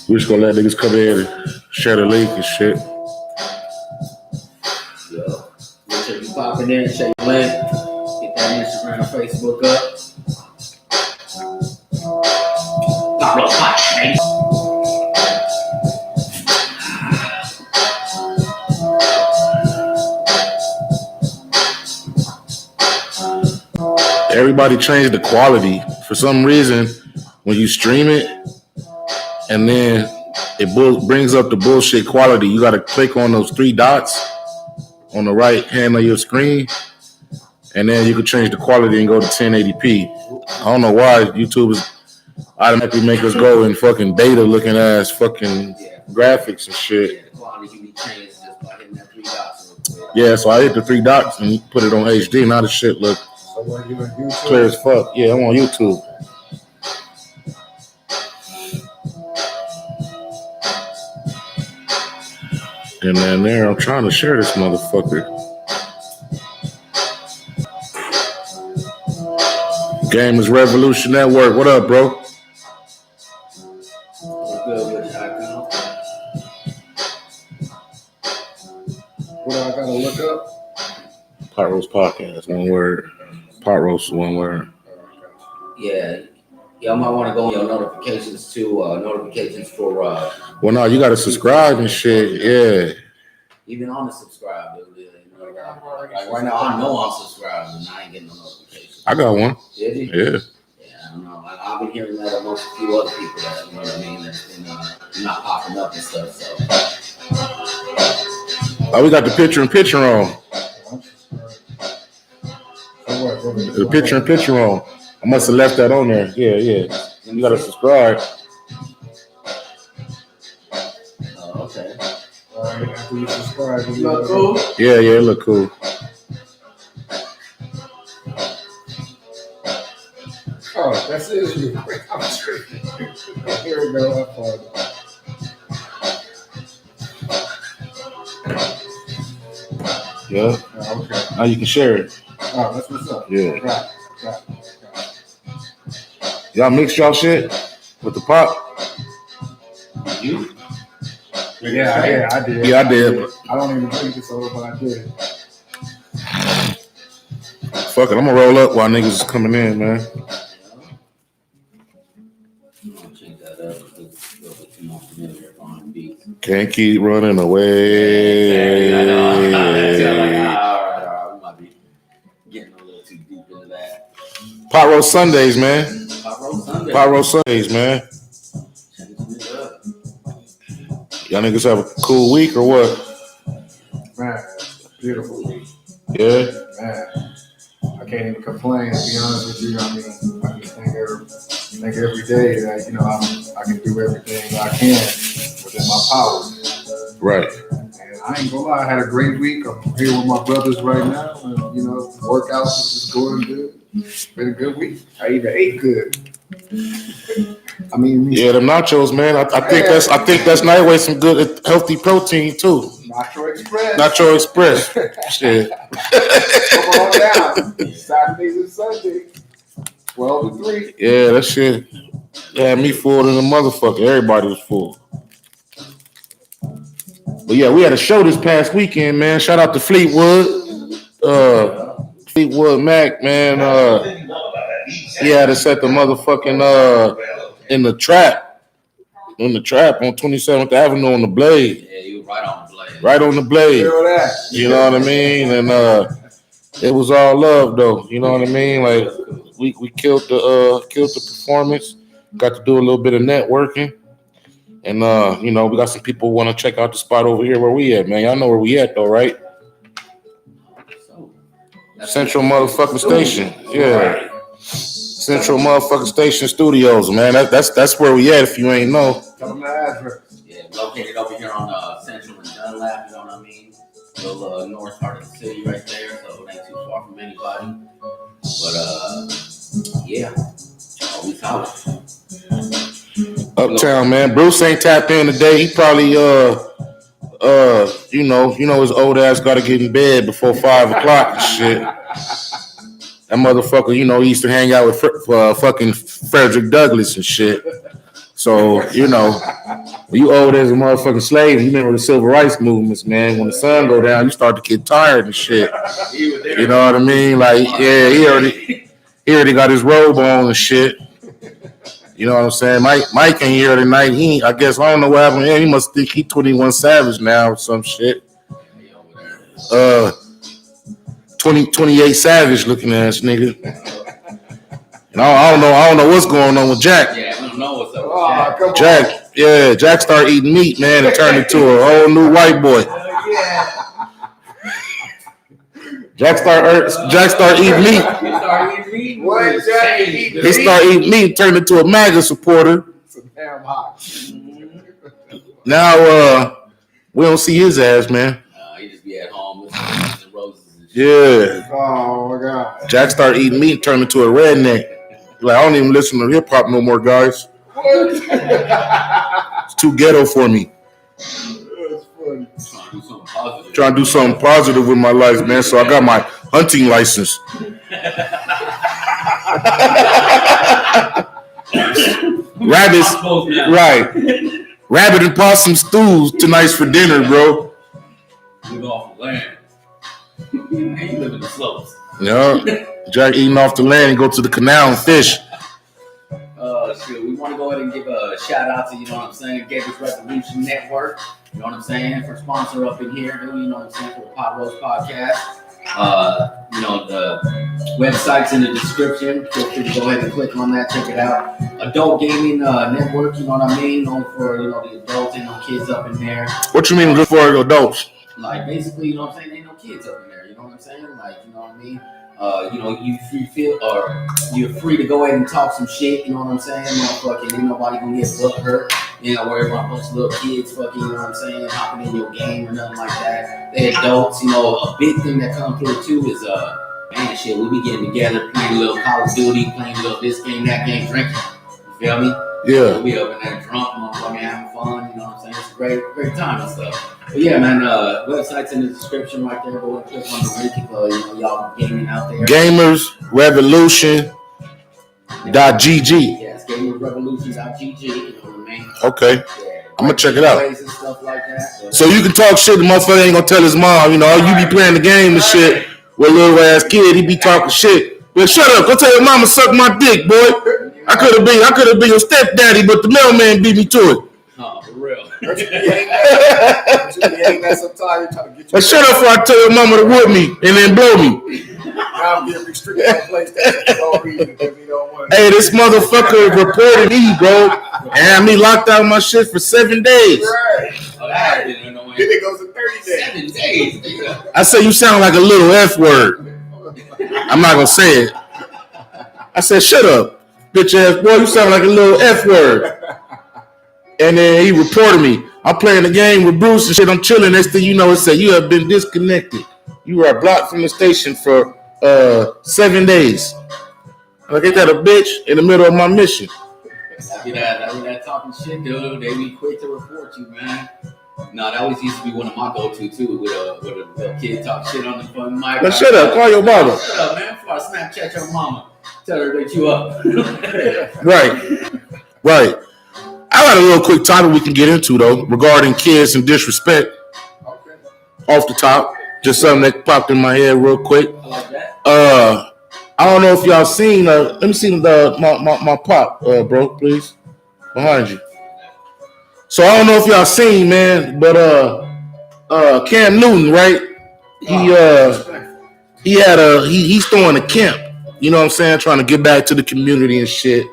We just gonna let niggas come in and share the link and shit. Yo, make sure you pop in there, share your link, get that Instagram, Facebook up. PotRoast Podcast. Everybody changed the quality. For some reason, when you stream it and then it brings up the bullshit quality, you got to click on those three dots on the right hand of your screen, and then you can change the quality and go to 1080p. I don't know why YouTube is automatically make us go in fucking beta looking ass fucking graphics and shit. Yeah, the quality can be changed just by hitting that three dots. Yeah, so I hit the three dots and put it on HD. Now the shit look clear as fuck. Yeah, I'm on YouTube. And then there, I'm trying to share this motherfucker. Gamers Revolution Network. What up, bro? What's good with you, Icon? What do I gotta look up? PotRoast Podcast, one word. PotRoast, one word. Yeah. Y'all might want to go on your notifications too. Notifications for Well, no, you gotta subscribe and shit. Yeah. even on the subscribe, dude. You know, like right now, I know I'm subscribed and I ain't getting no notifications. I got one. Did you? Yeah. Yeah, I don't know. I've been hearing that amongst a few other people that, you know what I mean, that's been not popping up and stuff. So. Oh, we got the picture-in-picture on. The picture-in-picture on. I must have left that on there. Yeah. You gotta subscribe. Oh, okay. All right, after you subscribe, You look cool? Yeah, it look cool. Oh, that's it. I'm tripping. Here we go. I apologize. Yeah. Oh, okay. Now you can share it. Oh, that's what's up. Yeah. Right. Y'all mix y'all shit with the pot? You? Yeah, I did. Yeah, I did. I don't even drink this soda, but I did. Fuck it, I'm gonna roll up while niggas is coming in, man. Change that up because it's a little bit too much familiar on beats. Can't keep running away. I know. All right. We might be getting a little too deep into that. PotRoast Sundays, man. PotRoast Sunday. PotRoast Sundays, man. Changing it up. Y'all niggas have a cool week or what? Man, beautiful week. Yeah. Man, I can't even complain, to be honest with you. I mean, I just think every day that, you know, I can do everything I can within my power. Right. And I ain't gonna lie, I had a great week. I'm here with my brothers right now, and, you know, workouts is going good. It's been a good week. I even ate good. I mean, Yeah, them nachos, man. I think that's nice way some good healthy protein too. Nacho Express. Nacho Express. Shit. Come on down. Saturdays and Sundays, 12 to 3. Yeah, that shit had me full than a motherfucker. Everybody was full. But yeah, we had a show this past weekend, man. Shout out to Fleetwood. Fleetwood Mac, man. He had us at the motherfucking in the trap on 27th Avenue on the Blade. Yeah, you were right on the blade. Right on the Blade. Feel that. You know what I mean? And it was all love though. You know what I mean? Like we killed the performance. Got to do a little bit of networking. And you know, we got some people who want to check out the spot over here where we at, man. Y'all know where we at though, right? Central motherfucking station. Yeah. Central motherfucking station studios, man. That's where we at if you ain't know. Tell them the address. Yeah, located over here on Central and Dunlap, you know what I mean? Little north part of the city right there, so it ain't too far from anybody. But yeah, always out. Uptown, man. Bruce ain't tapped in today. He probably you know his old ass got to get in bed before 5 o'clock and shit. That motherfucker, he used to hang out with fucking Frederick Douglass and shit. So, when you old as a motherfucking slave, you remember the civil rights movements, man. When the sun go down, you start to get tired and shit. You know what I mean? Like, yeah, he already got his robe on and shit. You know what I'm saying? Mike ain't here tonight. I guess, I don't know what happened to him. He must think he 21 Savage now or some shit. 28 Savage looking ass nigga. And I don't know what's going on with Jack. Yeah, I don't know what's up with Jack. Jack started eating meat, man, and turned into a whole new white boy. Jack started eating meat. What Jack eating? He started eating meat, turned into a MAGA supporter. Some damn hot. Now we don't see his ass, man. He just be at home listening to roses and shit. Yeah. Oh my God. Jack started eating meat and turned into a redneck. Like, I don't even listen to hip hop no more, guys. What? It's too ghetto for me. That's funny. Trying to do something positive with my life, man. So I got my hunting license. Rabbits, right? Rabbit and possum stews tonight's for dinner, bro. Live off the land. And you live in the slopes. Yeah, Jack eating off the land and go to the canal and fish. Shit, we want to go ahead and give a shout out to, you know what I'm saying, Gators Revolution Network. You know what I'm saying, for sponsor up in here, you know what I'm saying, for the PotRoast Podcast. The website's in the description. Feel free to go ahead and click on that, check it out. Adult Gaming Network, you know what I mean, known for, the adults, ain't no kids up in there. What you mean good for adults? Like, basically, you know what I'm saying, ain't no kids up in there, you know what I'm saying? Like, you know what I mean? You're free to go ahead and talk some shit, you know what I'm saying? Motherfucking, ain't nobody gonna get butt hurt. You know, worry about a bunch of little kids fucking, you know what I'm saying, hopping in your game or nothing like that. They adults, a big thing that comes through too is man, shit, we be getting together, playing a little Call of Duty, playing a little this game, that game, drinking. You feel me? Yeah. We up in there drunk, motherfucking having fun, you know what I'm saying? It's a great time and stuff. But yeah, man, website's in the description right there. Go and click on the link if y'all gaming out there. GamersRevolution.gg. Yes, GamersRevolution.gg. You know what I mean? Okay. Yeah, I'm gonna check it out. and stuff like that. So you can talk shit, the motherfucker ain't gonna tell his mom, you be playing the game and shit with a little ass kid, he be talking shit. Well, shut up, go tell your mama suck my dick, boy. I could have been your stepdaddy, but the mailman beat me to it. Oh, for real. But shut up before I tell your mama to whoop me and then blow me. Now I'm getting restricted on PlayStation for no reason because he don't want Hey, this motherfucker reported me, bro, and had me locked out of my shit for 7 days. Right. Oh, that didn't know. Then it goes to 30 days. 7 days, nigga. I say you sound like a little F word. I'm not gonna say it. I said, shut up, bitch ass boy, you sound like a little F word. And then he reported me. I'm playing the game with Bruce and shit. I'm chilling. Next thing you know, it said you have been disconnected. You are blocked from the station for 7 days. Like, ain't that a bitch in the middle of my mission? I be that talking shit, dude. They be quick to report you, man. No, that always used to be one of my go-to too. With a little kid talk shit on the phone mic. Now shut up. Call your mama. Shut up, man. Before I Snapchat your mama, tell her that you up. Right. I got a little quick topic we can get into though regarding kids and disrespect. Okay. Off the top, just something that popped in my head real quick. I like that. I don't know if y'all seen. Let me see my pop, bro, please, behind you. So I don't know if y'all seen, man, but Cam Newton, right? He's throwing a camp. You know what I'm saying? Trying to get back to the community and shit.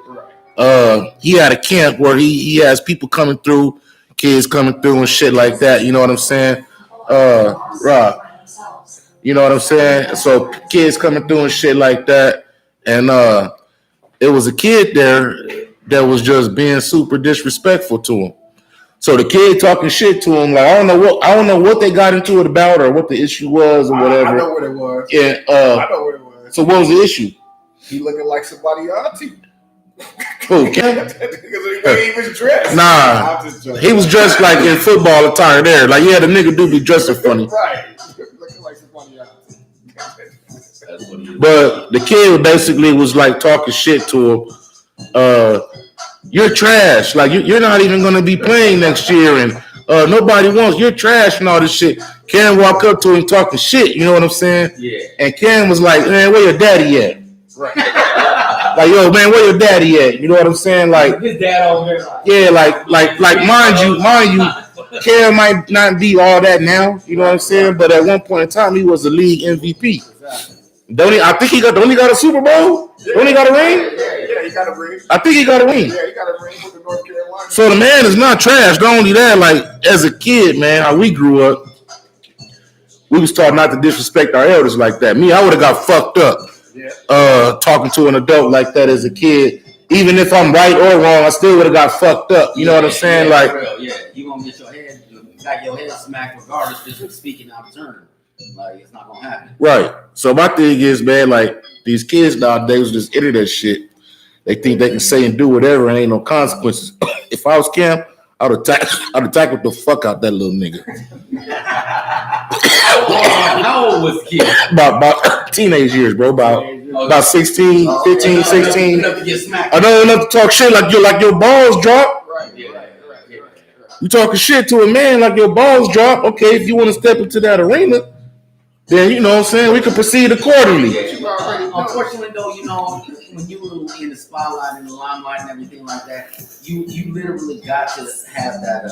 He had a camp where he has people coming through, kids coming through and shit like that. You know what I'm saying? Rob. You know what I'm saying? So kids coming through and shit like that. And it was a kid there that was just being super disrespectful to him. So the kid talking shit to him, like I don't know what they got into it about or what the issue was or whatever. I know what it was. Yeah. I know what it was. So what was the issue? He looking like somebody auntie. Who, Cam? Because of the way he was dressed. Nah, he was dressed like in football attire there. Like, yeah, the nigga do be dressing funny. Right. Looking like somebody auntie. That's what he is. But the kid basically was like talking shit to him. You're trash. Like you're not even gonna be playing next year, and nobody wants. You're trash and all this shit. Cam walked up to him talking shit. You know what I'm saying? Yeah. And Cam was like, "Man, where your daddy at?" Right. Like, yo, man, where your daddy at? You know what I'm saying? Like, his dad over here. yeah, like, mind you, Cam might not be all that now. You know what I'm saying? But at one point in time, he was the league MVP. Don't he? I think he got. Don't he got a Super Bowl? Don't he got a ring? Yeah, he got a ring. I think he got a ring. Yeah, he got a ring with the North Carolina. So the man is not trash. Not only that, like as a kid, man, how we grew up, we was taught not to disrespect our elders like that. Me, I would have got fucked up. Yeah. Talking to an adult like that as a kid. Even if I'm right or wrong, I still would have got fucked up. You know what I'm saying? Yeah, like, real, yeah, you gonna get your head smacked regardless, just for speaking out of turn. Like it's not gonna happen. Right. So my thing is, man, like these kids nowadays with this internet shit, they think they can say and do whatever and ain't no consequences. If I was Cam, I'd attack the fuck out that little nigga. How old was the kid? About teenage years, bro. About 16, 15, 16. Enough to get smacked. I know enough to talk shit like your balls drop. Right. You talking shit to a man like your balls drop. Okay, if you want to step into that arena, then you know what I'm saying, we can proceed accordingly. Unfortunately, though, you know, when you were in the spotlight and the limelight and everything like that, you literally got to have that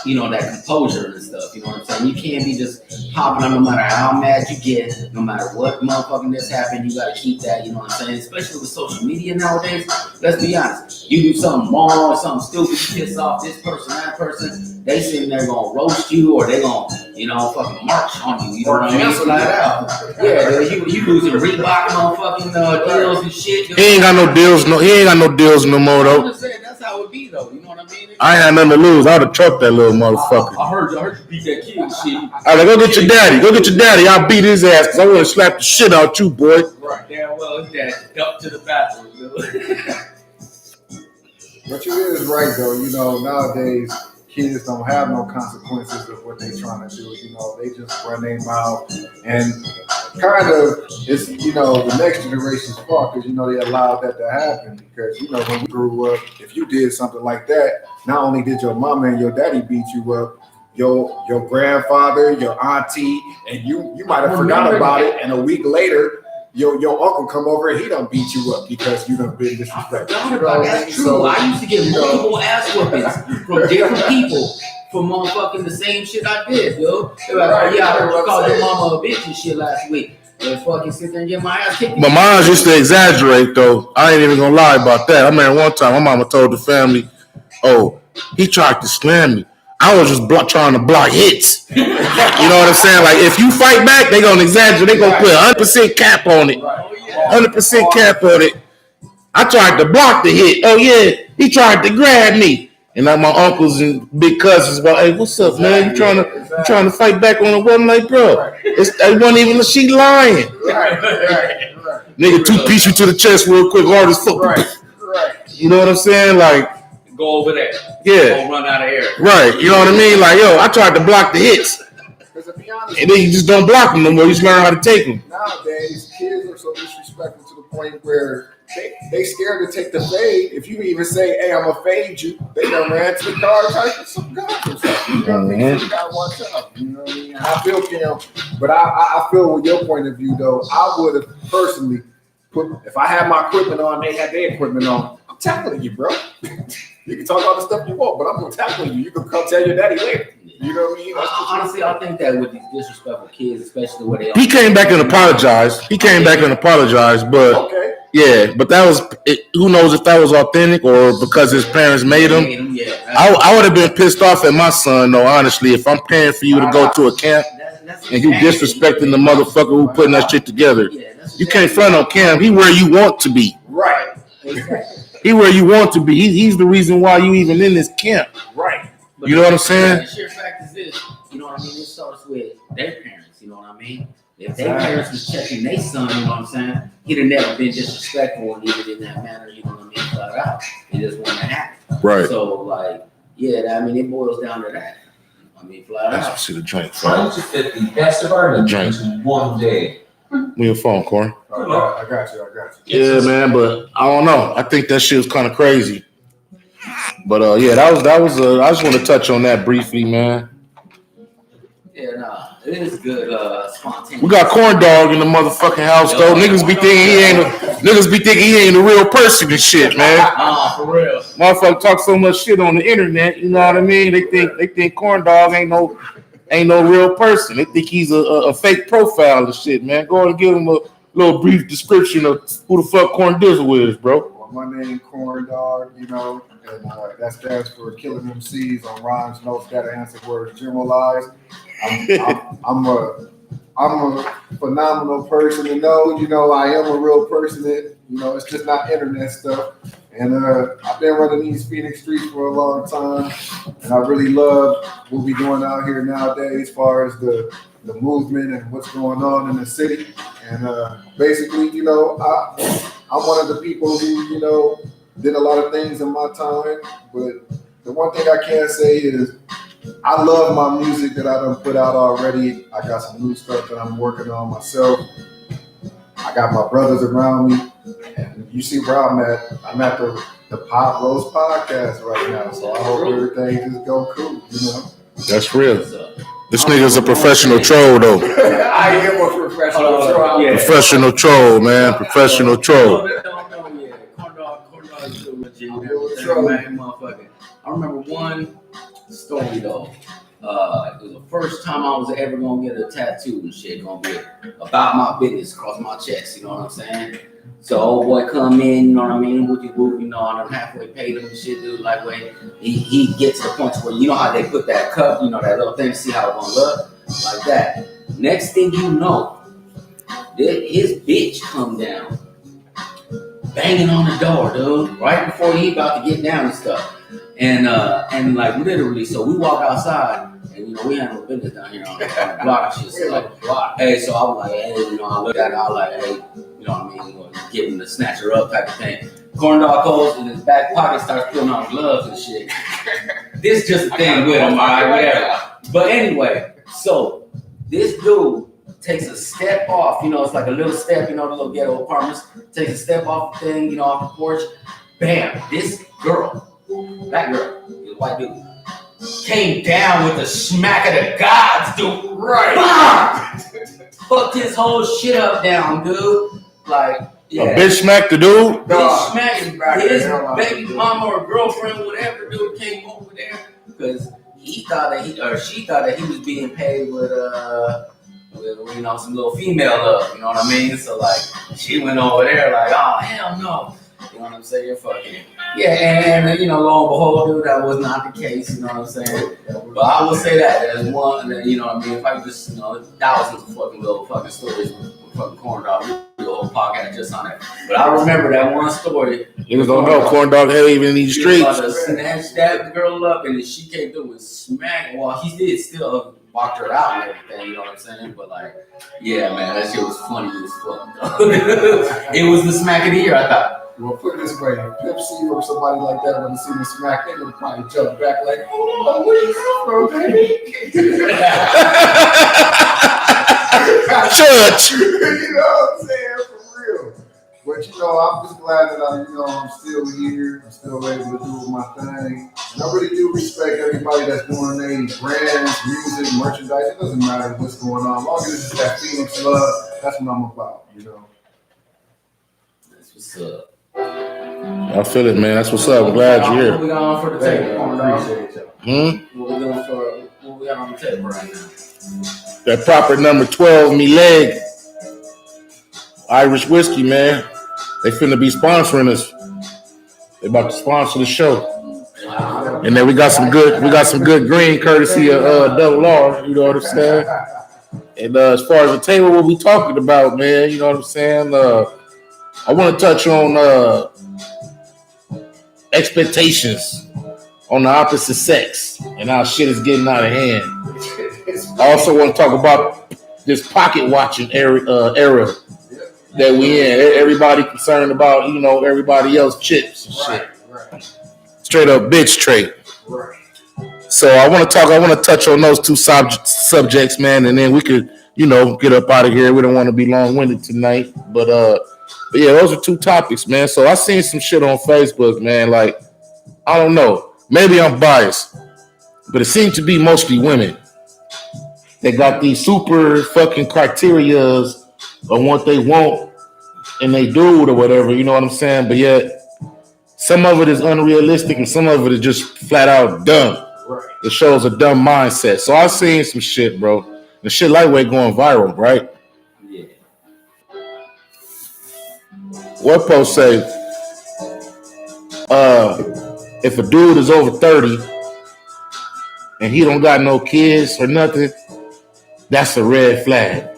that composure and stuff. You know what I'm saying? You can't be just hopping on no matter how mad you get, no matter what motherfucking this happened. You got to keep that. You know what I'm saying? Especially with social media nowadays. Let's be honest. You do something wrong or something stupid, you piss off this person, that person. They sitting there gonna roast you, or they gonna, fucking march on you. You know what I mean? Flat out. Yeah, you losing Reebok motherfucking deals and shit. He ain't got no deals. He ain't got no deals no more though. I'm just saying that's how it be though. You know what I mean? I ain't had nothing to lose. I would have trucked that little motherfucker. I heard you beat that kid and shit. I was like, go get your daddy. Go get your daddy. I'll beat his ass because I want to slap the shit out you, boy. Right. Damn well his dad dumped to the bathroom. But you is right though. Nowadays kids don't have no consequences of what they trying to do. They just run their mouth, and kind of it's the next generation's fault because they allowed that to happen. Because when we grew up, if you did something like that, not only did your mama and your daddy beat you up, your grandfather, your auntie, and you might have forgot about it, and a week later your uncle come over and he done beat you up because you done been disrespected. That's true. So, I used to get multiple ass whoopings from different people for motherfucking the same shit I did, yo. They're like, I heard you call your mama a bitch and shit last week. They fucking sit there and get my ass kicked. But mine used to exaggerate though. I ain't even gonna lie about that. I remember one time my mama told the family, "Oh, he tried to slam me." I was just trying to block hits. You know what I'm saying? Like, if you fight back, they going to exaggerate. They going to put 100% cap on it. 100% cap on it. I tried to block the hit. Oh, yeah. He tried to grab me. And like my uncles and big cousins, well, hey, what's up, man? You trying to fight back on the one? Like, bro, it wasn't even, she lying. Right. Nigga, two-piece you to the chest real quick, hard as fuck. Right. You know what I'm saying? Like, go over there. Yeah. Don't run out of air. Right. You know what I mean? Like, yo, I tried to block the hits. To be honest, And then you just don't block them no more. You just learn how to take them. Nowadays, kids are so disrespectful to the point where they scared to take the fade. If you even say, hey, I'm going to fade you, they done ran to the car and tried to put some guns or something. You know what I mean? So you got to watch out. You know what I mean? I feel, Kim, but I feel with your point of view, though, I would have personally if I had my equipment on, they had their equipment on, I'm tackling you, bro. You can talk all the stuff you want, but I'm going to tackle you. You can come tell your daddy later. You know what I mean? Honestly, I think that with these disrespectful kids, especially where they He came back and apologized. But okay. Yeah, but that was who knows if that was authentic or because his parents made him. Yeah, I would have been pissed off at my son, though, honestly, if I'm paying for you to go to a camp and you disrespecting the motherfucker who putting that shit together. You can't front on Cam. He where you want to be. Right. He where you want to be. He's the reason why you even in this camp. Right. You know what I'm saying? The sheer fact is this. You know what I mean? It starts with their parents. You know what I mean? If their parents was checking their son, you know what I'm saying? He'd have never been disrespectful and even in that manner. You know what I mean? Flat out. It just wouldn't have happened. Right. So, like, yeah, I mean, it boils down to that. I mean, flat out. See the drink. Trying to fit the best of our nations in one day. With your phone, Corn. I got you. Yeah, man, but I don't know. I think that shit was kind of crazy. But yeah, that was. I just want to touch on that briefly, man. Yeah, nah, it is good. Spontaneous. We got Corn Dog in the motherfucking house though. Niggas be thinking he ain't a real person and shit, man. For real. Motherfucker talk so much shit on the internet. You know what I mean? They think Corn Dog ain't no real person. They think he's a fake profile and shit, man. Go ahead and give him a little brief description of who the fuck Corn Dizzle is, bro. Well, my name Corn Dog, and that stands for Killing MCs on rhymes, notes, data, answer words, generalized. I'm a phenomenal person to know. I am a real person. It's just not internet stuff. And I've been running these Phoenix streets for a long time, and I really love what we're doing out here nowadays as far as the movement and what's going on in the city. And basically, I'm one of the people who, did a lot of things in my time. But the one thing I can say is I love my music that I done put out already. I got some new stuff that I'm working on myself. I got my brothers around me. And you see where I'm at. I'm at the PotRoast Podcast right now. So I hope everything just go cool, That's real. This nigga's a professional troll, though. I am a professional troll. Yeah. Professional troll, man. Professional troll. I remember one story though. It was the first time I was ever gonna get a tattoo and shit. Gonna be about my business across my chest. You know what I'm saying? So old boy come in, you know what I mean? Wooty whoop, I done halfway paid him and shit, dude. Like when he gets to the point where you know how they put that cup, that little thing to see how it gonna look, like that. Next thing you know, his bitch come down, banging on the door, dude, right before he about to get down and stuff. And like literally, so we walk outside and we handle business down here on the block and shit. So like, hey, so I was like, hey, I looked at it, I was like, hey, get him to snatch her up type of thing. Corn Dog goes in his back pocket, starts putting on gloves and shit. This just a thing with him, all right, whatever. But anyway, so this dude takes a step off, it's like a little step, the little ghetto apartments, takes a step off the thing, off the porch. Bam, this girl, that girl, this white dude, came down with the smack of the gods, dude. Right. Bam! Fucked his whole shit up down, dude. Like, yeah. A bitch smacked the dude? Bitch smacked his baby mama or girlfriend, whatever, dude, came over there because she thought that he was being paid with some little female love, you know what I mean? So like she went over there like, oh hell no. You know what I'm saying? Fucking yeah, and lo and behold, dude, that was not the case. You know what I'm saying? But I will say that there's one, and you know what I mean. If I just, thousands of fucking little fucking stories with fucking Corn Dog, the whole podcast just on it. But I remember that one story. Niggas don't know Corn Dog ain't even in these streets. About to snatch that girl up, and then she came through and smacked. Well, he did still walked her out and everything. You know what I'm saying? But like, yeah, man, that shit was funny as fuck. It was the smack of the year, I thought. Well, put it this way, Pepsi or somebody like that, when they see me smack, they would probably jump back like, hold on, where you from, baby? Church! You know what I'm saying? For real. But, I'm just glad that I'm still here. I'm still able to do my thing. And I really do respect everybody that's doing their brands, music, merchandise. It doesn't matter what's going on. As long as it's that Phoenix love, that's what I'm about, That's what's up. I feel it, man. That's what's up. I'm glad you're here. What we got on for the table? Appreciate y'all. What we got on the table right now? That proper number 12, me leg. Irish whiskey, man. They finna be sponsoring us. They about to sponsor the show. And then we got some good green courtesy of Double R, you know what I'm saying? And as far as the table, what we talking about, man, you know what I'm saying? I want to touch on expectations on the opposite sex and how shit is getting out of hand. I also want to talk about this pocket watching era that we in. Everybody concerned about, everybody else chips and shit. Right. Straight up bitch trait. Right. So I want to touch on those two subjects, man, and then we could, get up out of here. We don't want to be long-winded tonight, but yeah, those are two topics, man. So I seen some shit on Facebook, man. Like, I don't know, maybe I'm biased, but it seems to be mostly women. They got these super fucking criterias of what they want and they do or whatever, you know what I'm saying? But yet, some of it is unrealistic and some of it is just flat out dumb. Right. It shows a dumb mindset. So I seen some shit, bro. The shit lightweight going viral, right? Yeah. What post say? If a dude is over 30 and he don't got no kids or nothing, that's a red flag.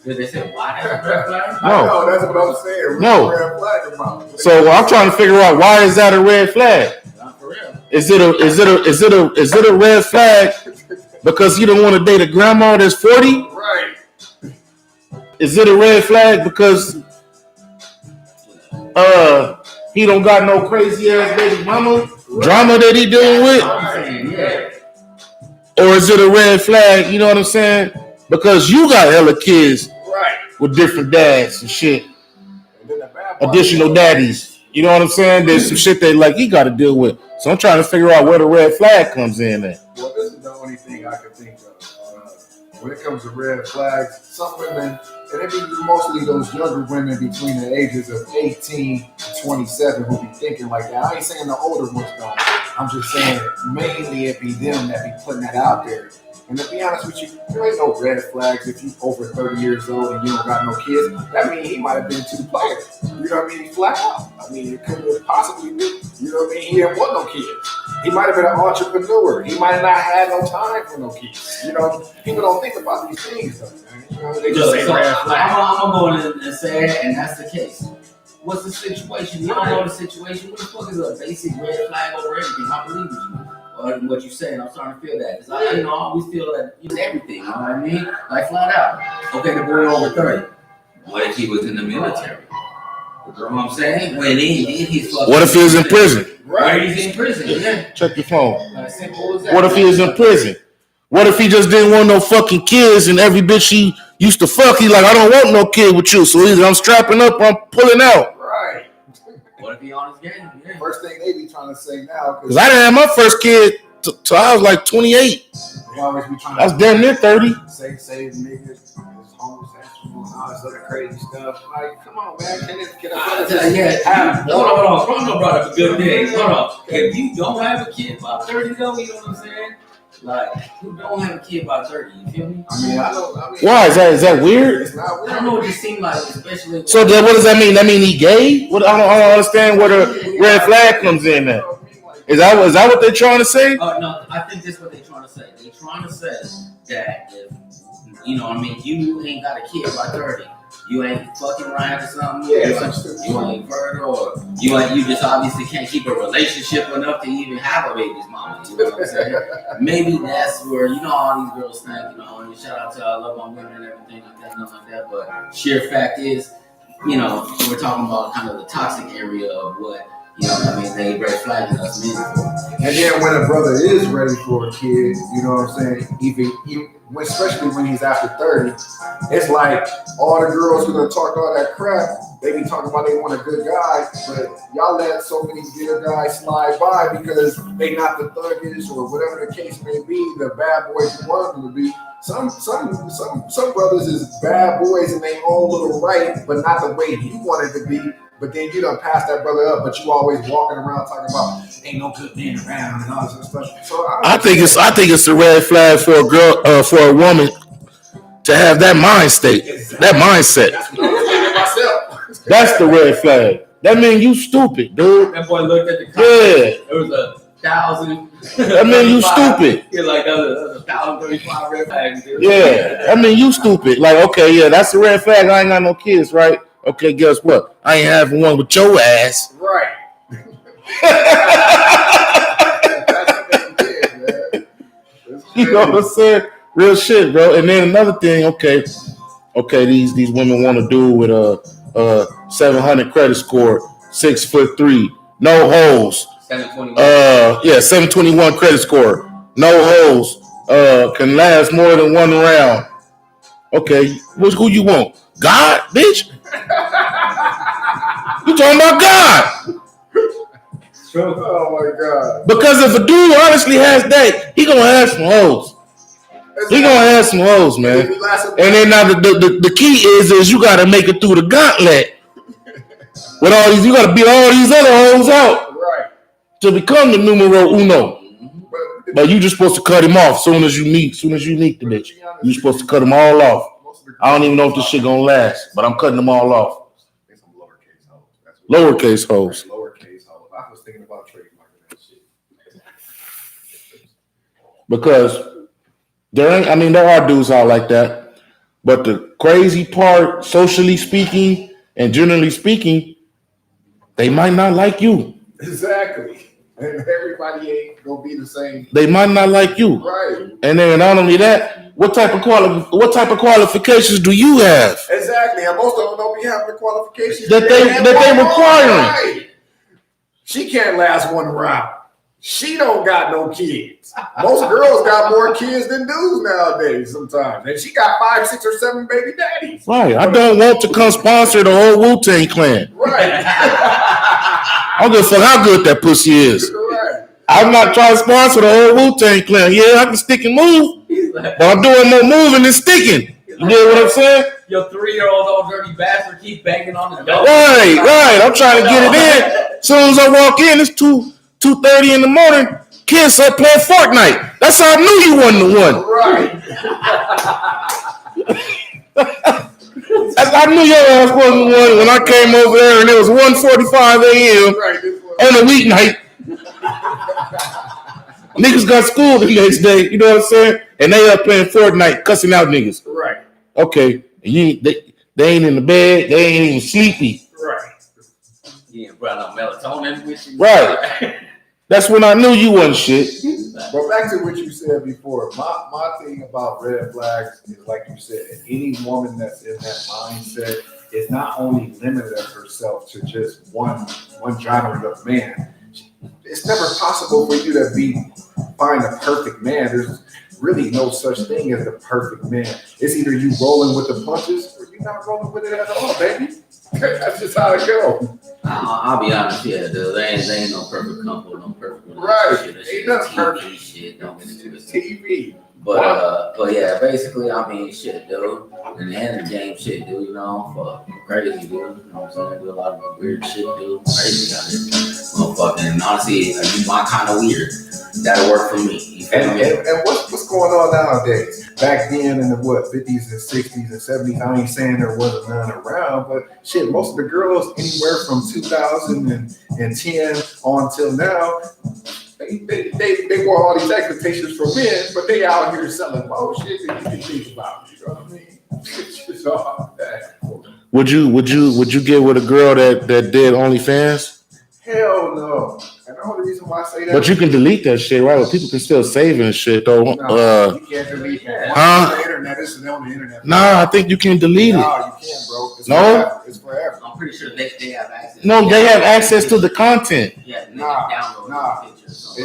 Did they say why that's a red flag? No, that's what I'm saying. No. Red flag about. So I'm trying to figure out, why is that a red flag? Not for real. Is it a red flag because you don't want to date a grandma that's 40? Right. Is it a red flag because he don't got no crazy ass baby mama drama that he dealing with? Yeah. Or is it a red flag, you know what I'm saying? Because you got hella kids with different dads and shit. Additional daddies. You know what I'm saying? There's some shit that like he got to deal with. So I'm trying to figure out where the red flag comes in at. Well, this is the only thing I can think of. When it comes to red flags, some women, and it be mostly those younger women between the ages of 18 to 27 who be thinking like that. I ain't saying the older ones don't. I'm just saying mainly it be them that be putting that out there. And to be honest with you, there ain't no red flags if you over 30 years old and you don't got no kids. That means he might have been too player. You know what I mean? Flat out. I mean, it could have possibly been. You know what I mean? He didn't want no kids. He might have been an entrepreneur. He might have not had no time for no kids. You know, people don't think about these things, though, man. You know, they just say red flags. I'm going to go in and say it, and that's the case. What's the situation? You don't know the situation. What the fuck is a basic red flag over everything? I believe with you. What you saying, I'm starting to feel that. Because I always feel that it's everything, you know what I mean? Like flat out. Okay, the boy over 30. What if he was in the military? You know what I'm saying? When he's fucking. What if he was in prison? Right, he's in prison, yeah. Check your phone. Simple as that. What if he was in prison? What if he just didn't want no fucking kids and every bitch he used to fuck, he like, I don't want no kid with you. So either I'm strapping up or I'm pulling out. Right. What if he on his game? Yeah. First thing they be trying to say now. Because I didn't have my first kid till I was like 28. They always be trying I was damn near 30. say niggas is homosexual and all this other crazy stuff. Like, come on, man. Can Yeah. Hold on. Rondo brought up a good thing. Hold on. If you don't have a kid by 30, though, you know what I'm saying? Like, who don't have a kid by 30? You feel me? I mean, Why? Is that weird? It's not weird. I don't know what it seemed like, especially. So then what does that mean? That mean he gay? What? I don't understand where the red flag comes in at. Is that what they're trying to say? No, I think that's what they're trying to say. They're trying to say that if, you know what I mean, you ain't got a kid by 30, you ain't fucking around or something, you ain't fertile, or you just obviously can't keep a relationship enough to even have a baby's mama, you know what I'm saying? Maybe that's where, all these girls think, and shout out to I love my women and everything like that, nothing like that, but sheer fact is, we're talking about kind of the toxic area of what, they red flagging us men for. And then when a brother is ready for a kid, you know what I'm saying? Especially when he's after 30, it's like all the girls who are talk all that crap, they be talking about they want a good guy, but y'all let so many good guys slide by because they not the thuggish or whatever the case may be, the bad boys you want them to be. Some brothers is bad boys in their own little right, but not the way you want it to be. But then you done pass that brother up, but you always walking around talking about ain't no good man around and all this other stuff. So I think it's a red flag for a girl, for a woman to have that mind state, that mindset. That's what I was thinking myself. That's the red flag. That means you stupid, dude. That boy looked at the comment. Yeah. There was 1,000. That means you stupid. He's like, that was 1,035 red flags, dude. Yeah. I mean, you stupid. Like, okay, yeah, that's a red flag. I ain't got no kids, right? Okay, guess what? I ain't having one with your ass. Right. You know what I'm saying? Real shit, bro. And then another thing, okay, these women want to do with 700 credit score, 6'3", no holes, 721. 721 credit score. No hoes. Can last more than one round. Okay, who you want? God, bitch? You talking about God? Oh my God. Because if a dude honestly has that, he gonna have some hoes. He gonna have some hoes, man. And then now the key is you gotta make it through the gauntlet. With all these, you gotta beat all these other hoes out. Right. To become the numero uno. But you just supposed to cut him off soon as you meet the bitch. You supposed to cut them all off. I don't even know if this shit gonna last, but I'm cutting them all off. It's some lowercase hoes. Lowercase hoes. Lowercase hoes. I was thinking about trademarking that shit. Because there are dudes out like that. But the crazy part, socially speaking and generally speaking, they might not like you. Exactly. And everybody ain't gonna be the same. They might not like you. Right. And then not only that, what type of qualifications do you have? Exactly. And most of them don't be having the qualifications that they requiring. Right. She can't last one round. She don't got no kids. Most girls got more kids than dudes nowadays sometimes. And she got 5, 6, or 7 baby daddies. Right. I don't want to come sponsor the whole Wu-Tang clan. Right. I don't give a fuck how good that pussy is. Right. I'm not trying to sponsor the whole Wu-Tang clan. Yeah, I can stick and move, but I'm doing more moving than sticking. You get what I'm saying? Your 3-year-old old dirty bastard keep banging on the door. Right. I'm trying to get it in. As soon as I walk in, it's 2:30 in the morning. Kids up playing Fortnite. That's how I knew you wasn't the one. Right. I knew your ass wasn't the one when I came over there and it was 1:45 a.m. On a weeknight. Niggas got school the next day, you know what I'm saying? And they up playing Fortnite, cussing out niggas. Right. Okay. They ain't in the bed, they ain't even sleepy. Right. You ain't brought no melatonin with you. Right. That's when I knew you wasn't shit. But back to what you said before, my thing about red flags is, like you said, any woman that's in that mindset is not only limited herself to just one genre of man. It's never possible for you to find a perfect man. There's really no such thing as the perfect man. It's either you rolling with the punches or you're not rolling with it at all, baby. That's just how it goes. I'll be honest, yeah, dude. They ain't no perfect couple, no perfect relationship. Right. That Ain't nothing TV perfect. shit. Don't get into it. TV. But yeah, basically, I mean, shit, dude. In the end of the game, shit, dude. You know, fuck, crazy, dude. You know what I'm saying? I do a lot of weird shit, dude. Crazy out here, motherfucking. Honestly, you my kind of weird. That'll work for me. You feel me? And what's going on nowadays? Back then in the 50s and 60s and 70s, I ain't saying there wasn't none around, but shit, most of the girls anywhere from 2010 on till now, they want all these expectations from men, but they out here selling bullshit that you can think about. You know what I mean? It's just all that. Would you get with a girl that did OnlyFans? Hell no. And the only reason why I say that. But you can delete that shit, right? But people can still save it and shit, though. No, you can't delete that. Huh? On the internet, it's on the internet. Nah, I think you can delete it. No, you can't, bro. It's forever. I'm pretty sure they have access. No, they have access to the content. Yeah, Nah. download the pictures.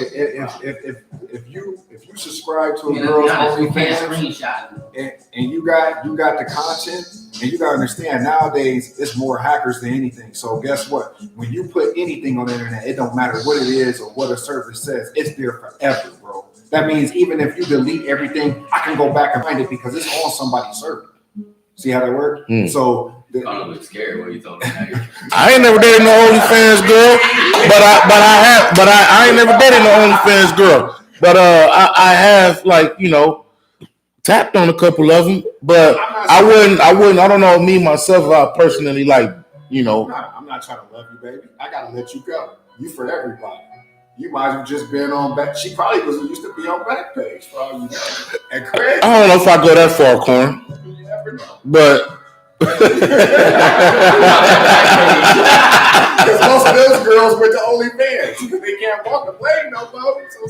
If you subscribe to a You girl's can't OnlyFans screenshot. and you got the content, and you gotta understand nowadays it's more hackers than anything. So guess what? When you put anything on the internet, it don't matter what it is or what a service says, it's there forever, bro. That means even if you delete everything, I can go back and find it because it's on somebody's server. See how that works? So I'm a little scared when you told me that. I ain't never dated no OnlyFans girl, but I ain't never dated no OnlyFans girl. But I have, like, you know, tapped on a couple of them, but I wouldn't. I don't know, me myself, I personally, like, you know. I'm not trying to love you, baby. I gotta let you go. You for everybody. You might have just been on back. She probably used to be on Backpage for all you know. And Craig, I don't know if I go that far, Corn, you never know. but. Because most of those girls went to OnlyFans. They can't walk the plane no more. So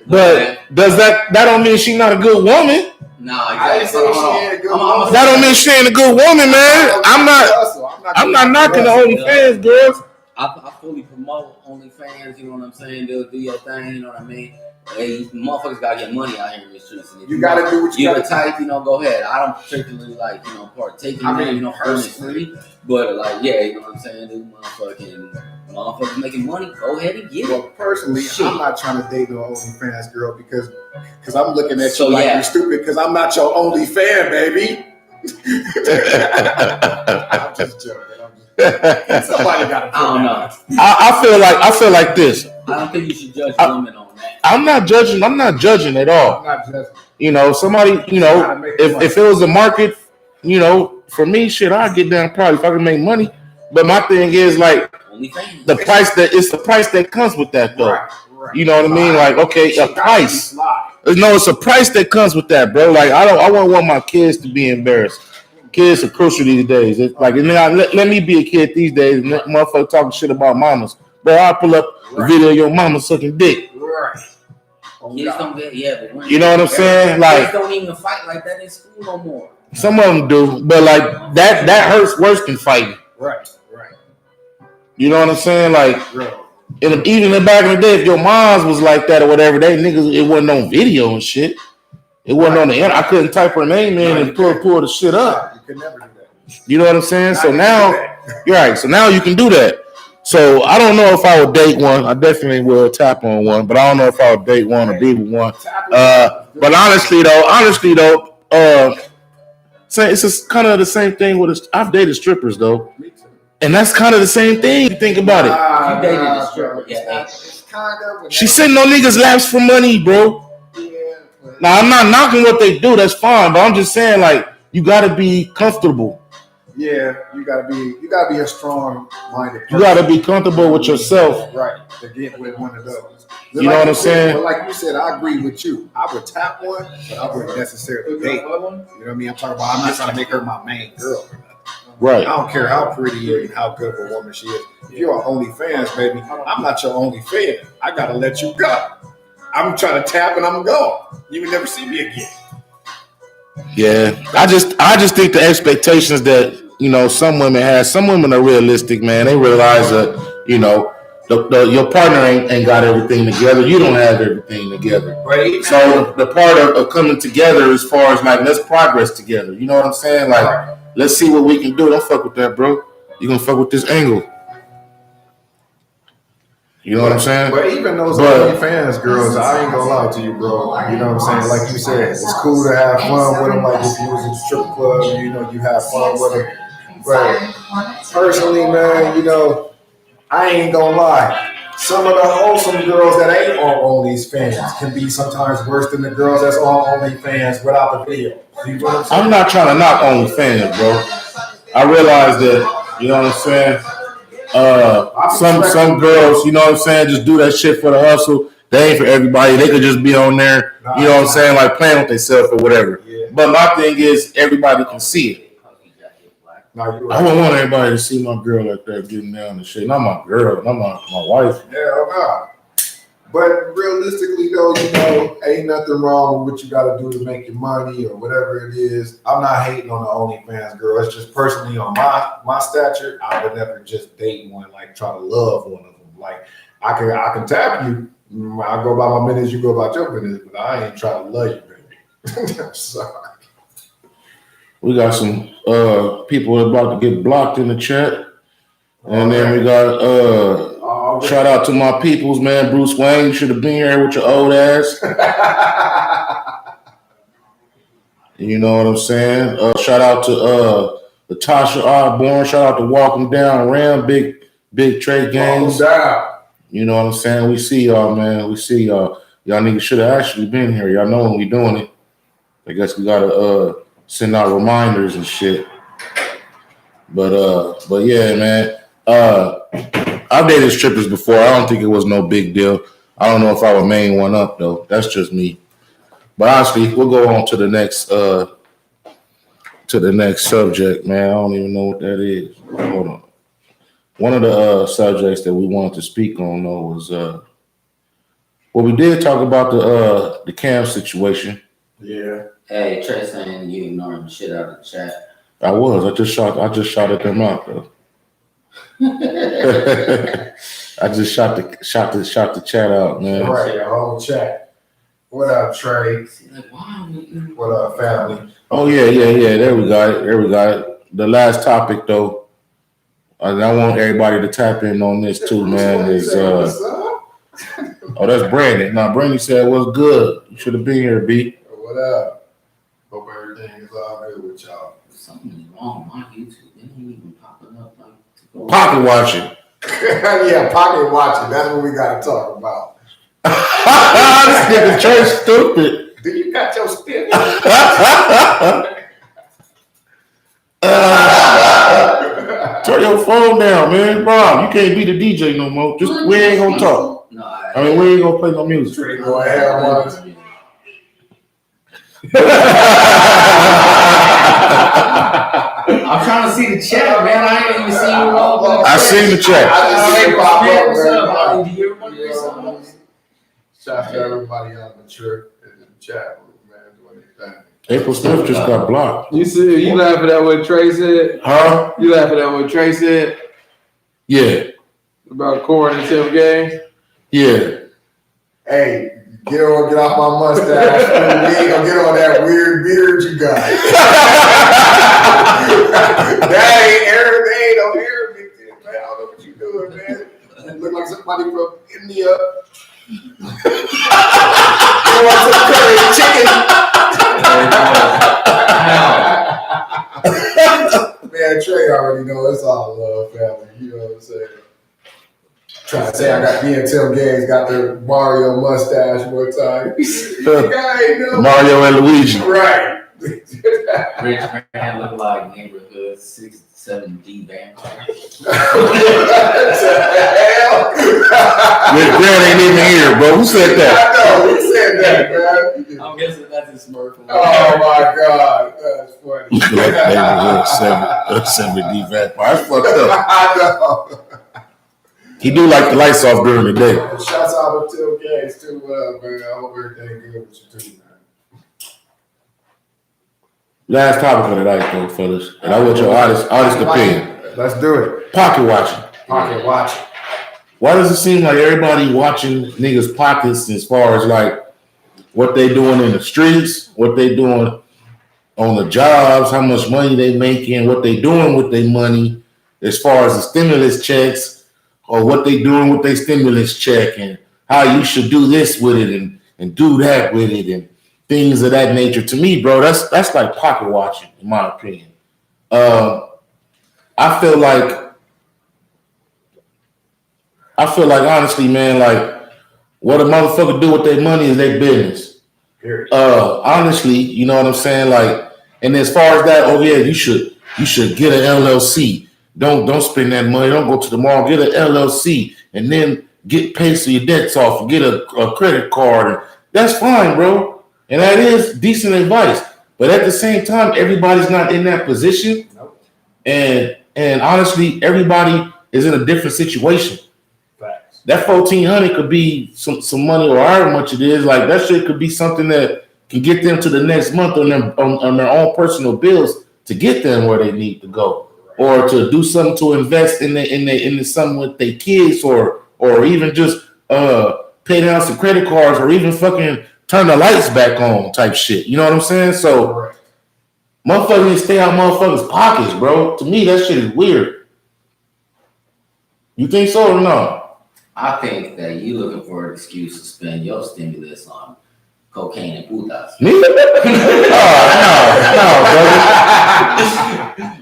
But does that don't mean she's not a good woman? No, I didn't say she ain't a good woman. That don't mean she ain't a good woman, man. I'm not I'm not knocking the OnlyFans girls. I fully promote OnlyFans, you know what I'm saying? They'll do your thing, you know what I mean? Hey, motherfuckers gotta get money out here in the streets. And if you gotta do what you gotta gotta type, you know, go ahead. I don't particularly like, you know, partake in that, you know, personally. But like, yeah, you know what I'm saying? These motherfuckers making money, go ahead and get it. Well, personally, I'm not trying to date no OnlyFans girl because I'm looking at you like you're stupid because I'm not your only fan, baby. I'm just joking. Somebody got to. I don't know. I feel like this. I don't think you should judge women on that. I'm not judging at all. I'm not judging. You know, somebody. You know, if it was a market, you know, for me, shit, I'd get down probably if I could make money. But my thing is like the price that comes with that though. Right. You know what I mean? Like, okay, a price. No, it's a price that comes with that, bro. Like, I wouldn't want my kids to be embarrassed. Kids are crucial these days. It's like, let me be a kid these days. And motherfucker talking shit about mamas, bro. I'll pull up a video of your mama sucking dick. Right. Kids don't get, but you know what I'm saying? Like, kids don't even fight like that in school no more. Some of them do, but like that hurts worse than fighting. Right. You know what I'm saying? Like, and even in back in the day, if your moms was like that or whatever, they niggas, it wasn't on video and shit. It wasn't on the internet. I couldn't type her name in and pull the shit up. You could never do that. You know what I'm saying? So now, you're right. So now you can do that. So I don't know if I would date one. I definitely will tap on one, but I don't know if I would date one or be with one. But honestly though, it's just kind of the same thing with I've dated strippers though. Me too. And that's kind of the same thing. You think about it. You dated a stripper. It's kind of. She's sitting on niggas' laps for money, bro. Now I'm not knocking what they do. That's fine, but I'm just saying, like, you gotta be comfortable. Yeah, you gotta be a strong-minded person. You gotta be comfortable with yourself. Right, to get with one of those. You know what I'm saying? But like you said, I agree with you. I would tap one, but I wouldn't necessarily date one. You know what I mean? I'm talking about. I'm not trying to make her my main girl. Right. I don't care how pretty and how good of a woman she is. If you're an OnlyFans, baby, I'm not your only fan. I gotta let you go. I'm trying to tap and I'm gone. You would never see me again. Yeah, I just think the expectations that, you know, some women are realistic, man. They realize that, you know, your partner ain't got everything together. You don't have everything together. Right. So the part of coming together as far as like, let's progress together. You know what I'm saying? Like, let's see what we can do. Don't fuck with that, bro. You gonna fuck with this angle. You know what I'm saying? But even those OnlyFans girls, I ain't gonna lie to you, bro. You know what I'm saying? Like you said, it's cool to have fun with them. Like if you was in a strip club, you know, you have fun with them. But personally, man, you know, I ain't gonna lie. Some of the wholesome girls that ain't on OnlyFans can be sometimes worse than the girls that's on OnlyFans without the video. You know what I'm saying? I'm not trying to knock OnlyFans, bro. I realize that, you know what I'm saying? Some girls, you know what I'm saying, just do that shit for the hustle. They ain't for everybody. They could just be on there, you know what I'm saying, like playing with themselves or whatever. Yeah. But my thing is, everybody can see it. I don't want everybody to see my girl like that getting down and shit. Not my girl, not my wife. Hell no. But realistically, though, you know, ain't nothing wrong with what you got to do to make your money or whatever it is. I'm not hating on the OnlyFans girl. It's just personally on my stature, I would never just date one, like try to love one of them. Like I can tap you. I go by my minutes, you go by your minutes, but I ain't trying to love you, baby. Sorry. We got some people about to get blocked in the chat. And then we got shout out to my peoples, man. Bruce Wayne, you should have been here with your old ass. You know what I'm saying? Shout out to Latasha Osborne. Shout out to Walking Down Ram, big trade games. You know what I'm saying? We see y'all, man. We see y'all. Y'all niggas should have actually been here. Y'all know when we doing it. I guess we gotta send out reminders and shit. But yeah, man. I've dated strippers before. I don't think it was no big deal. I don't know if I would main one up though. That's just me. But honestly, we'll go on to the next subject, man. I don't even know what that is. Hold on. One of the subjects that we wanted to speak on though was well, we did talk about the Cam situation. Yeah. Hey, Trey saying you ignoring the shit out of the chat. I was. I just shot at them out though. I just shot the chat out, man. Right, the whole chat. What up, Trey? What up, family? Oh yeah. There we got it. The last topic though, and I want everybody to tap in on this too, man. Is that's Brandon. Now Brandon said, "What's good? You should have been here, B." What up? Hope everything is all good with y'all. Something's wrong with my YouTube. It ain't even popping up. Pocket watching. Yeah, pocket watching. That's what we got to talk about. This nigga Trey stupid. Do you got your spin? Turn your phone down, man. Bob, you can't be the DJ no more. We ain't gonna talk. We ain't gonna play no music. Trey, go ahead, once. I'm trying to see the chat, man. I ain't even seen you all. I seen the chat. Shout out to everybody on the chat room, man, doing their thing. April Smith just got blocked. You laughing at what Trey said? Huh? You laughing at what Trey said? Yeah. About Corn and Tim Gaines? Yeah. Hey, get off my mustache. You ain't gonna get on that weird beard you got. That ain't no Arabic thing, man. I don't know what you doing, man. You look like somebody from India. You want some curry chicken? Man, Trey already know it's all love, family. You know what I'm saying? Trying to say I got me and Tim Gaines got the Mario mustache one time. Mario and Luigi. Right. Rich man look like neighborhood 6-7D vampire. Your grand ain't even here, bro. Who said that? I know. Who said that, man? I'm guessing that's his Smurf. Oh my God, that's funny. You like neighborhood 7D vampire. That's fucked up. I know. He do like the lights off during the day. Shouts out to Tim Gaines too, man. I hope everything good with you too, man. Last topic of the night, though, fellas. And I want your honest opinion. Let's do it. Pocket watching. Pocket watching. Why does it seem like everybody watching niggas' pockets as far as like what they doing in the streets, what they doing on the jobs, how much money they making, what they doing with their money, as far as the stimulus checks, or what they doing with their stimulus check, and how you should do this with it and do that with it, and things of that nature. To me, bro, that's like pocket watching, in my opinion. I feel like honestly, man, like what a motherfucker do with their money is their business. Honestly, you know what I'm saying? Like, and as far as that, oh yeah, you should get an LLC. Don't spend that money. Don't go to the mall. Get an LLC and then pay some of your debts off and get a credit card. And that's fine, bro. And that is decent advice. But at the same time, everybody's not in that position. Nope. And honestly, everybody is in a different situation. Facts. That $1,400 could be some money, or however much it is. Like that shit could be something that can get them to the next month on their own personal bills to get them where they need to go, or to do something to invest in something with their kids, or even just pay down some credit cards, or even fucking turn the lights back on type shit. You know what I'm saying? So motherfuckers need to stay out motherfuckers' pockets, bro. To me, that shit is weird. You think so or no? I think that you looking for an excuse to spend your stimulus on cocaine and putas. Me? No, brother.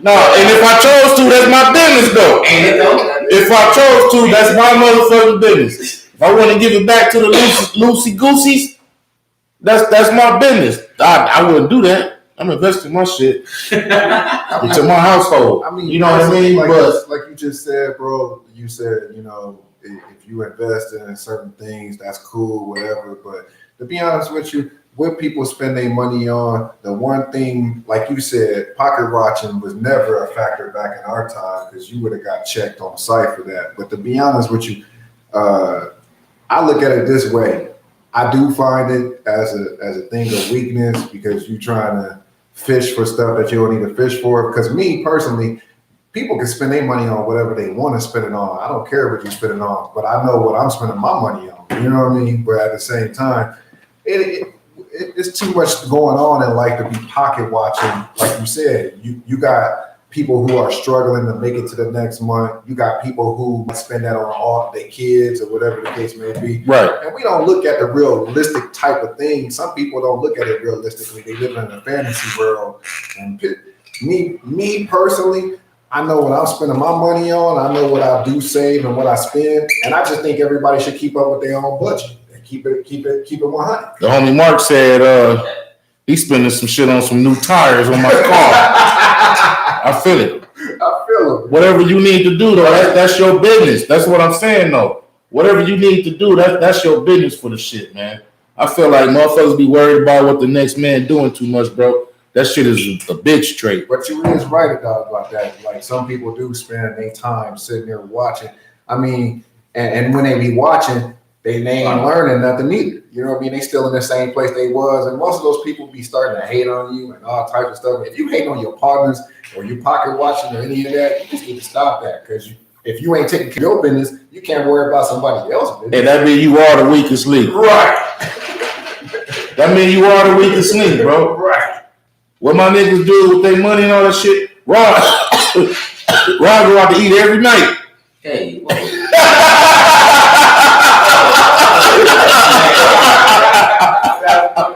No, and if I chose to, that's my business, though. Ain't it though? If I chose to, that's my motherfucking business. If I want to give it back to the loosey gooseys, that's my business. I wouldn't do that. I'm investing my shit into my household. I mean, you know what I mean? Like you just said, bro. You said, you know, if you invest in certain things, that's cool, whatever. But to be honest with you, what people spend their money on, the one thing, like you said, pocket watching was never a factor back in our time, because you would have got checked on site for that. But to be honest with you, I look at it this way. I do find it as a thing of weakness, because you're trying to fish for stuff that you don't need to fish for. Because me personally, people can spend their money on whatever they want to spend it on. I don't care what you spend it on, but I know what I'm spending my money on. You know what I mean? But at the same time, it's too much going on in life to be pocket watching. Like you said, you got people who are struggling to make it to the next month. You got people who spend that on all their kids or whatever the case may be. Right. And we don't look at the realistic type of thing. Some people don't look at it realistically. They live in a fantasy world. And me personally, I know what I'm spending my money on. I know what I do save and what I spend. And I just think everybody should keep up with their own budget and keep it 100. The homie Mark said he's spending some shit on some new tires on my car. I feel it. Whatever you need to do, though, that's your business. That's what I'm saying, though. Whatever you need to do, that's your business for the shit, man. I feel like motherfuckers be worried about what the next man doing too much, bro. That shit is a bitch trait. But you is right about that. Like some people do spend their time sitting there watching. I mean, and when they be watching, they ain't learning nothing either. You know what I mean? They still in the same place they was. And most of those people be starting to hate on you and all types of stuff. If you hate on your partners or you pocket watching or any of that, you just need to stop that. Because if you ain't taking care of your business, you can't worry about somebody else's business. And that means you are the weakest link. Right. That means you are the weakest link, bro. Right. What my niggas do with their money and all that shit, Rod go out to eat every night. Hey,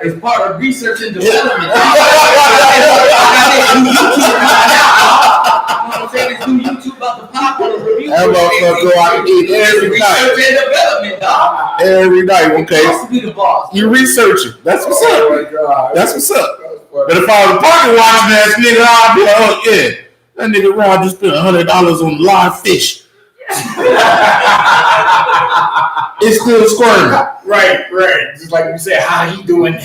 it's part of research and development. I didn't do YouTube right now. You know what I'm saying? It's do YouTube about the popular review. That motherfucker go out to eat every night. Research and development, dog. Every night, okay? Supposed to be the boss. You researching. That's what's up. Oh my God. That's what's up. But if I was a pocket watching ass nigga, I'd be like, oh yeah, that nigga Rod just spent $100 on live fish. It's still squirming. Right. Just like you said, how he doing that?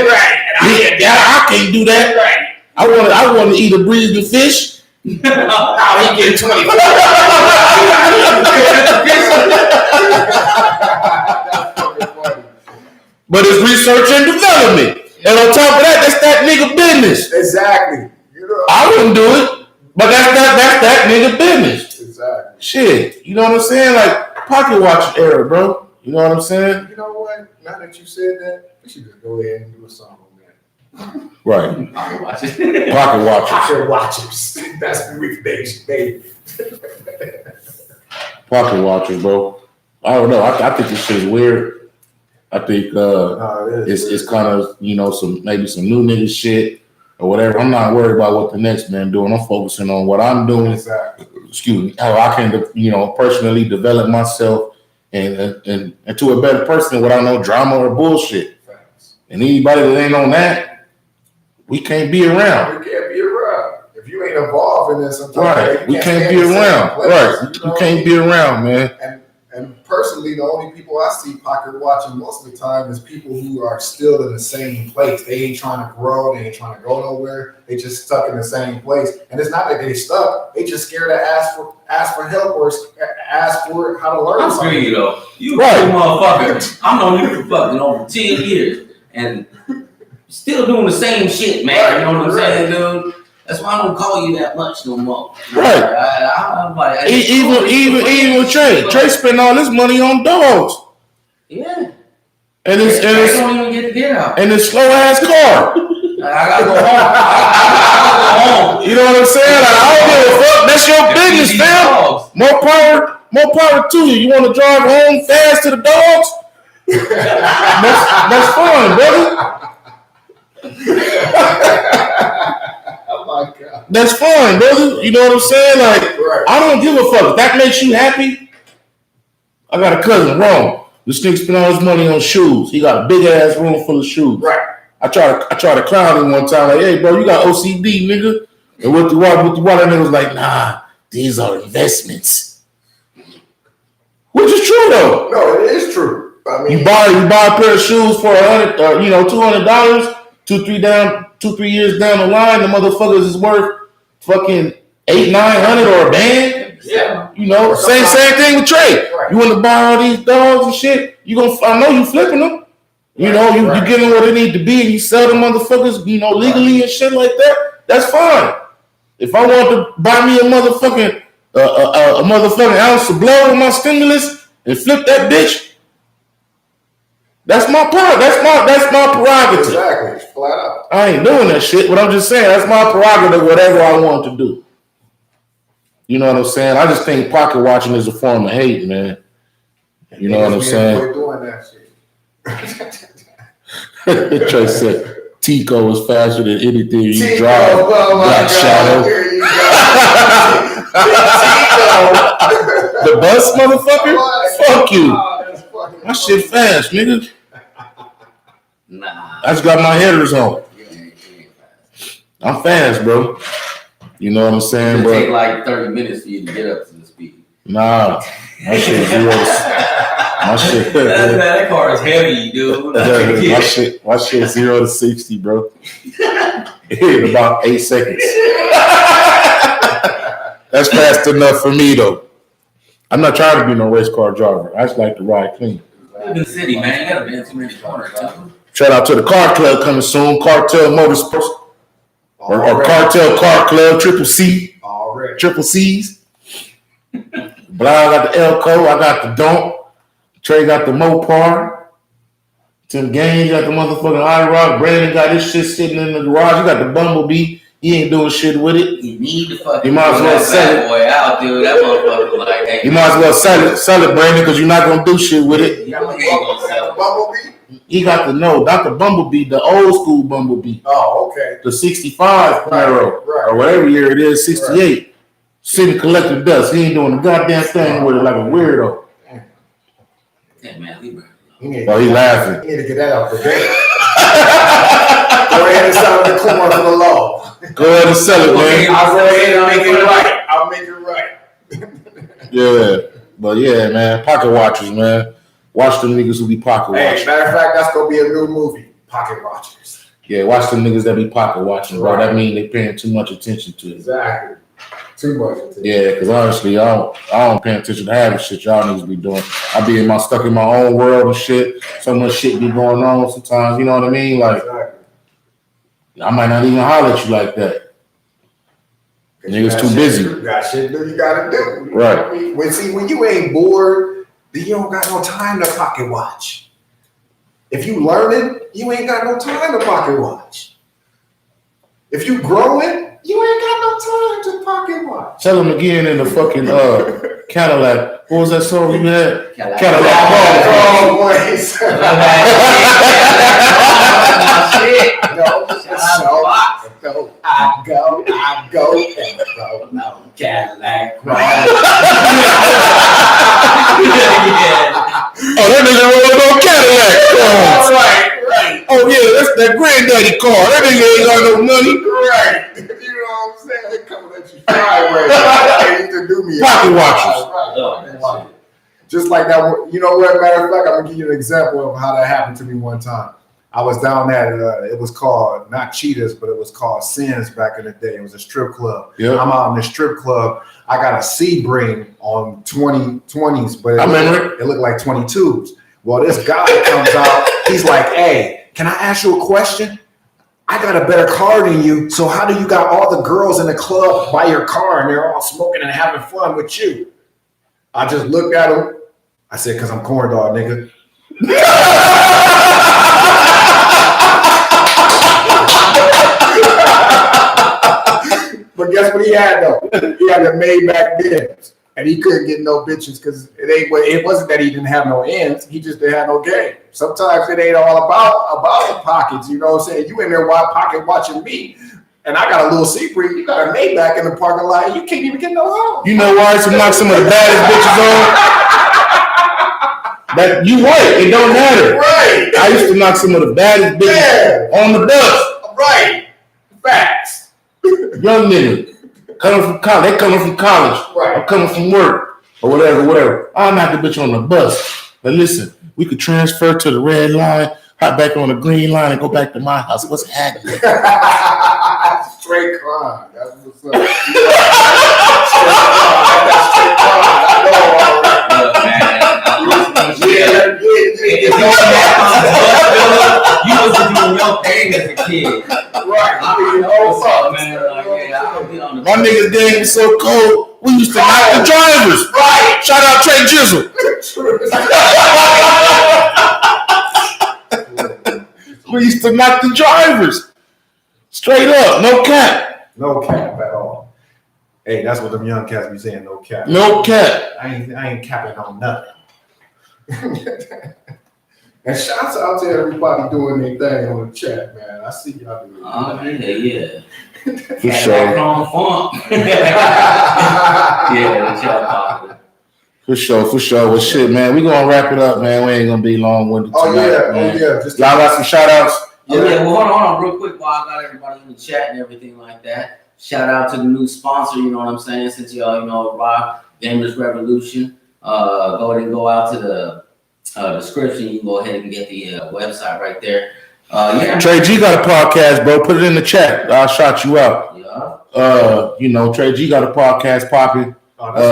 Right. I can't do that. Right. I want to eat a breathing fish. How he getting 20? But it's research and development. And on top of that, that's that nigga business. Exactly. You know, I wouldn't do it, but that's that nigga business. Exactly. Shit, you know what I'm saying? Like pocket watch era, bro. You know what I'm saying? You know what? Now that you said that, we should just go ahead and do a song on that. Right. Pocket watches. Pocket watches. Pocket watchers. That's what we baby. Pocket watches, bro. I don't know. I think this shit is weird. I think it's kind of, you know, maybe some new nigga shit or whatever. I'm not worried about what the next man doing. I'm focusing on what I'm doing. Exactly. Excuse me. How I can, you know, personally develop myself and to a better person without no drama or bullshit. Facts. And anybody that ain't on that, we can't be around. We can't be around. If you ain't involved in this, Right. We can't be around. Right. You can't be around, man. And personally, the only people I see pocket watching most of the time is people who are still in the same place. They ain't trying to grow. They ain't trying to go nowhere. They just stuck in the same place. And it's not that they stuck. They just scared to ask for help or ask for how to learn I'm something. you though. You Right. motherfucker. I've known you for fucking over 10 years and still doing the same shit, man. Right. You know what I'm saying, dude? That's why I don't call you that much no more. Right. I'm like, Even with Trey. Trey spent all this money on dogs. Yeah. And I it's don't even get to get out. and this slow ass car. I gotta go home. I gotta go home. You know what I'm saying? Like, I don't give a fuck. That's your business, These man. dogs. More power to you. You want to drive home fast to the dogs? That's fun, brother. Oh my God. That's fine, brother. You know what I'm saying? Like, Right. I don't give a fuck. If that makes you happy, I got a cousin, Rome. This nigga spent all his money on shoes. He got a big ass room full of shoes. Right. I tried to clown him one time, like, hey, bro, you got OCD, nigga. And with the water, that nigga was like, nah, these are investments. Which is true though. No, it is true. I mean, You buy a pair of shoes for $200, 2-3 years down the line, the motherfuckers is worth fucking $800-900 or a band. Yeah. You know, same thing with Trey. Right. You want to buy all these dogs and shit. I know you flipping them. You know, you give them what they need to be, and you sell them motherfuckers, you know, legally and shit like that. That's fine. If I want to buy me a motherfucking ounce of blow with my stimulus and flip that bitch, that's my part. That's my prerogative. Exactly, flat out. I ain't doing that shit, but I'm just saying that's my prerogative. Whatever I want to do. You know what I'm saying? I just think pocket watching is a form of hate, man. You know what I'm saying? We're doing that shit. Trey said, Tico is faster than anything you Tico, drive. oh Black Shadow. Here you go. The bus, motherfucker? Fuck you. Oh, that's fucking My shit fast, nigga. Nah. I just got my headers on. You ain't fast. I'm fast, bro. You know what I'm saying? It'll take But like 30 minutes for you to get up to the speed. nah, my shit zero. My shit. That car is heavy, dude. My shit 0 to 60, bro. In about 8 seconds. That's fast enough for me, though. I'm not trying to be no race car driver. I just like to ride clean. Live in the city, man. You gotta be in too many corners, too. Shout out to the car club coming soon. Cartel Motorsports. Or Cartel Car Club, Triple C. Already. Triple C's. But I got the Elco. I got the Don't. Trey got the Mopar. Tim Gaines got the motherfucking iRock. Brandon got this shit sitting in the garage. You got the Bumblebee. He ain't doing shit with it. You need to fucking You might as well that sell bad boy out, dude. That motherfucker like, hey, You might as well sell it, Brandon, because you're not gonna do shit with it. You know he ain't gonna sell it. Bumblebee? He got the not the Bumblebee, the old school Bumblebee, Oh, okay. the 65 Camaro, right. or whatever year it is, 68. Sitting collecting dust. He ain't doing a goddamn thing with it like a weirdo. Yeah, man, leave her. Oh, he laughing. You need to get that out for day. Go ahead and sell the corn for the law. Go ahead and sell it, man. I'll go ahead and make it right. I'll make it right. Yeah, but yeah, man, pocket watchers, man. Watch them niggas who be pocket Hey, watching. matter of fact, that's gonna be a new movie, Pocket Watchers. Yeah, watch them niggas that be pocket watching, bro. That mean they paying too much attention to it. Exactly. Too much. Yeah, because honestly, I don't pay attention to half the shit y'all niggas be doing. I be stuck in my own world and shit. So much shit be going on sometimes. You know what I mean? Like, Exactly. I might not even holler at you like that. Niggas too busy. You got shit to do. You gotta do. You Right. know what I mean? When you ain't bored, then you don't got no time to pocket watch. If you learning, you ain't got no time to pocket watch. If you growing, you ain't got no time to pocket watch. Tell them again in the fucking Cadillac. What was that song you had? Cadillac. Oh, boys. No, I go, and go. No, Cadillac. Oh, that nigga rolling on Cadillac. Right. Oh yeah, that's that granddaddy car. That nigga ain't got no money. Right. You know what I'm saying? They coming at you sideways. They need to do me. Pocket watchers. Right. Just like that. You know what? Matter of fact, I'm gonna give you an example of how that happened to me one time. I was down at it was called not Cheetahs, but it was called Sins back in the day. It was a strip club. Yeah. I'm out in the strip club. I got a Sebring on 2020s, but I remember it looked like 22s. Well, this guy comes out. He's like, "Hey, can I ask you a question? I got a better car than you. So how do you got all the girls in the club by your car and they're all smoking and having fun with you?" I just looked at him. I said, "Cause I'm corn dog, nigga." But guess what he had though? He had a Maybach Benz, and he couldn't get no bitches because it wasn't that he didn't have no ends. He just didn't have no game. Sometimes it ain't all about the pockets. You know what I'm saying? You in there pocket watching me, and I got a little secret. You got a Maybach in the parking lot. You can't even get no home. You know why I used to knock some of the baddest bitches on? That you right, it don't matter. Right. I used to knock some of the baddest bitches on the bus. Right. Facts. Young nigga coming from college. They coming from college. Right. I'm coming from work or whatever. I'll knock the bitch on the bus. But listen, we could transfer to the red line, hop back on the green line, and go back to my house. What's happening? Straight crime. That's what's up. You was doing your thing as a kid. Right. Man, like, yeah, I My nigga's game is so cold. We used to knock the drivers. Right. Shout out Trey Jizzle. We used to knock the drivers. Straight up, no cap. No cap at all. Hey, that's what them young cats be saying, no cap. No cap. I ain't capping on nothing. And shouts out to everybody doing their thing on the chat, man. I see y'all doing it. Yeah. For sure. On funk. Yeah, the chat popular. For sure. Well, shit, man, we gonna wrap it up, man. We ain't gonna be long-winded tonight, man. Just y'all got some shout-outs? Yeah, well, hold on, real quick while I got everybody in the chat and everything like that. Shout out to the new sponsor, you know what I'm saying? Since y'all, arrived, Gamers Revolution. Go ahead and go out to the description. You can go ahead and get the website right there. Trey G got a podcast, bro. Put it in the chat. I'll shout you out. Yeah. Trey G got a podcast popping.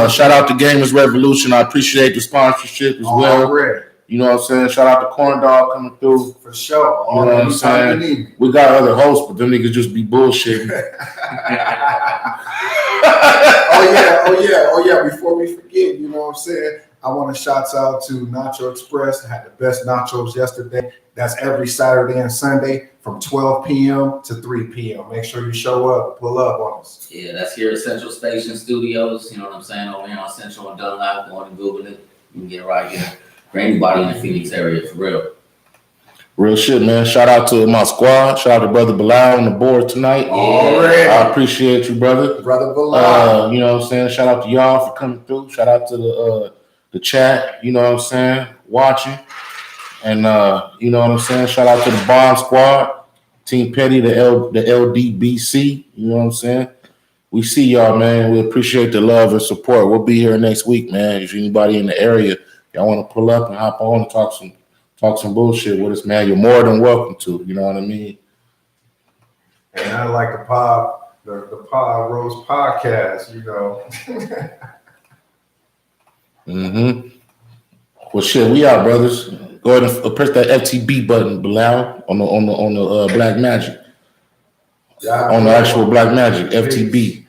Shout out to Gamers Revolution. I appreciate the sponsorship as well. Already. You know what I'm saying? Shout out to Corn Dog coming through. For sure. You know what I'm saying? We got other hosts, but them niggas just be bullshitting. Oh yeah. Before we forget, you know what I'm saying? I want to shout out to Nacho Express. I had the best nachos yesterday. That's every Saturday and Sunday from 12 p.m. to 3 p.m. Make sure you show up, pull up on us. Yeah, that's here at Central Station Studios. You know what I'm saying? Over here on Central and Dunlap. Go and Google it. You can get it right here. For anybody in the Phoenix area, for real. Real shit, man. Shout out to my squad. Shout out to Brother Bilal on the board tonight. Already. I appreciate you, brother. Brother Bilal. You know what I'm saying? Shout out to y'all for coming through. Shout out to the chat, you know what I'm saying, watching. And you know what I'm saying? Shout out to the Bond Squad, Team Petty, the LDBC, you know what I'm saying? We see y'all, man. We appreciate the love and support. We'll be here next week, man. If anybody in the area, y'all want to pull up and hop on and talk some bullshit with us, man, you're more than welcome to. You know what I mean? And I like the PotRoast Podcast, you know. Well, shit, we out, brothers. Go ahead and press that FTB button, Bilal, on the Black Magic. Yeah, on the actual Black Magic, FTB.